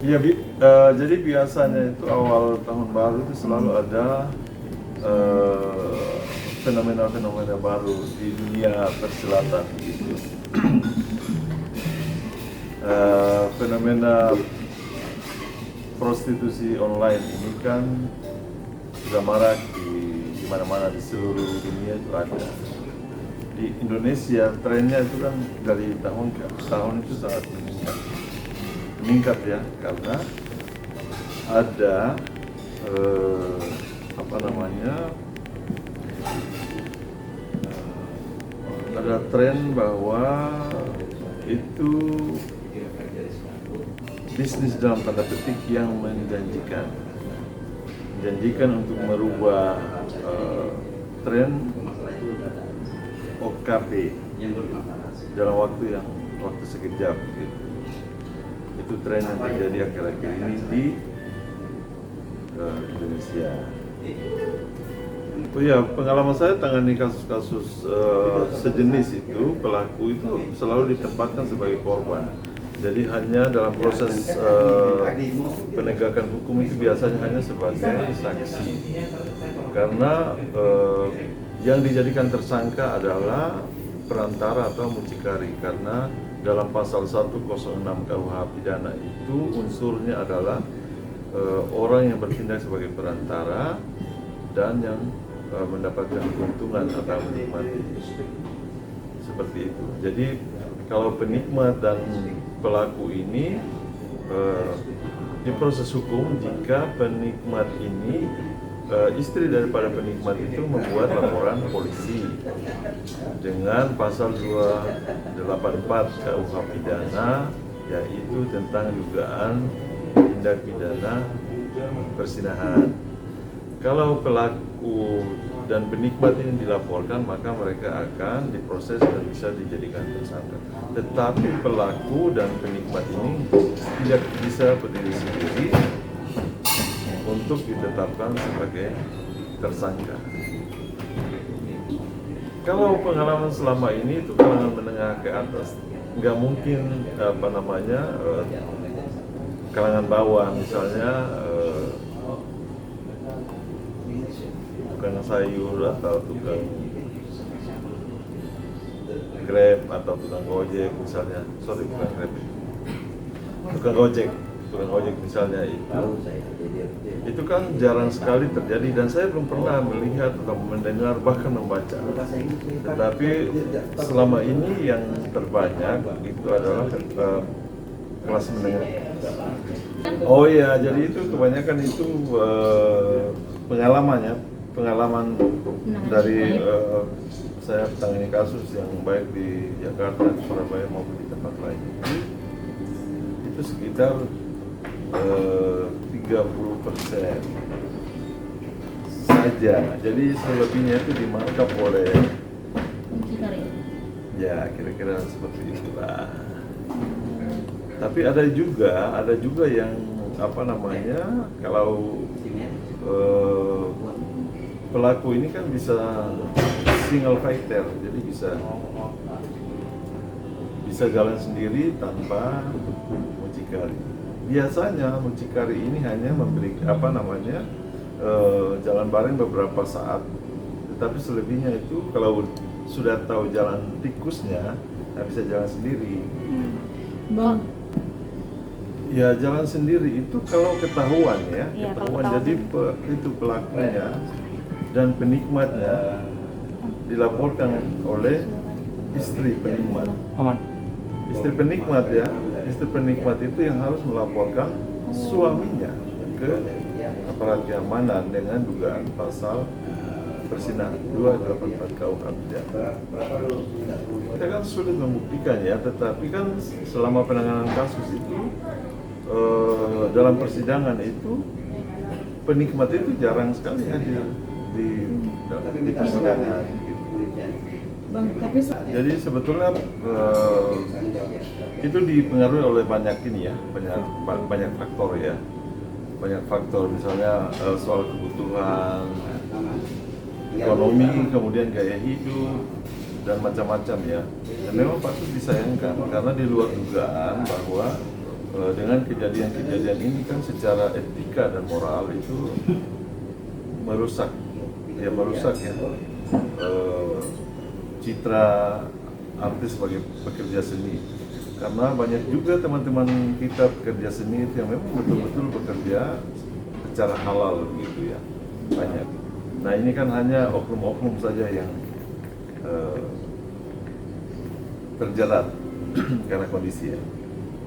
Iya, jadi biasanya itu awal tahun baru itu selalu ada eh, fenomena-fenomena baru di dunia persilatan gitu. Fenomena prostitusi online ini kan sudah marak di mana-mana di seluruh dunia itu ada. Di Indonesia trennya itu kan dari tahun ke tahun itu sangat meningkat ya, karena ada apa namanya ada tren bahwa itu bisnis dalam tanda petik yang menjanjikan untuk merubah tren OKB dalam waktu sekejap gitu. Itu tren yang terjadi akhir-akhir ini di Indonesia. Oh ya, pengalaman saya tangani kasus-kasus sejenis itu, pelaku itu selalu ditempatkan sebagai korban. Jadi hanya dalam proses penegakan hukum itu biasanya hanya sebagai saksi. Karena yang dijadikan tersangka adalah perantara atau mucikari, karena dalam pasal 106 KUH pidana itu unsurnya adalah orang yang bertindak sebagai perantara dan yang mendapatkan keuntungan atau menikmati, seperti itu. Jadi kalau penikmat dan pelaku ini di proses hukum, jika penikmat ini istri daripada penikmat itu membuat laporan polisi dengan pasal 284 KUH pidana, yaitu tentang dugaan tindak pidana perzinahan. Kalau pelaku dan penikmat ini dilaporkan, maka mereka akan diproses dan bisa dijadikan tersangka. Tetapi pelaku dan penikmat ini tidak bisa berdiri sendiri untuk ditetapkan sebagai tersangka. Kalau pengalaman selama ini itu kalangan menengah ke atas, nggak mungkin kalangan bawah, misalnya tukang sayur atau tukang Grab atau tukang Gojek misalnya, bukan Grab, tukang Gojek misalnya, itu kan jarang sekali terjadi, dan saya belum pernah melihat atau mendengar bahkan membaca. Tetapi selama ini yang terbanyak itu adalah kelas menengah. Oh iya, jadi itu kebanyakan itu pengalaman dari saya tangani kasus yang baik di Jakarta, Surabaya maupun di tempat lain. Itu sekitar 30% saja. Jadi selebihnya itu dimarkup oleh ya kira-kira seperti itulah. Tapi ada juga yang kalau pelaku ini kan bisa single fighter, jadi bisa jalan sendiri tanpa mucikari. Biasanya mucikari ini hanya memberi jalan bareng beberapa saat, tetapi selebihnya itu kalau sudah tahu jalan tikusnya, nggak bisa jalan sendiri. Bang. Ya, jalan sendiri itu kalau ketahuan ya, ketahuan. Jadi itu pelakunya dan penikmatnya dilaporkan oleh istri penikmat. Istri penikmat ya, istri penikmat itu yang harus melaporkan suaminya ke aparat keamanan dengan dugaan pasal perzinahan 284 KUH pidana. Kita kan sulit membuktikan ya, tetapi kan selama penanganan kasus itu dalam persidangan itu penikmat itu jarang sekali hadir di persidangan. Bang, tapi jadi sebetulnya itu dipengaruhi oleh banyak faktor ya, banyak faktor, misalnya soal kebutuhan ekonomi, kemudian gaya hidup dan macam-macam ya. Dan memang patut disayangkan karena di luar dugaan bahwa dengan kejadian-kejadian ini kan secara etika dan moral itu merusak ya citra artis sebagai pekerja seni, karena banyak juga teman-teman kita pekerja seni itu yang memang betul-betul bekerja secara halal gitu ya, banyak. Nah ini kan hanya oknum-oknum saja yang terjerat karena kondisi ya.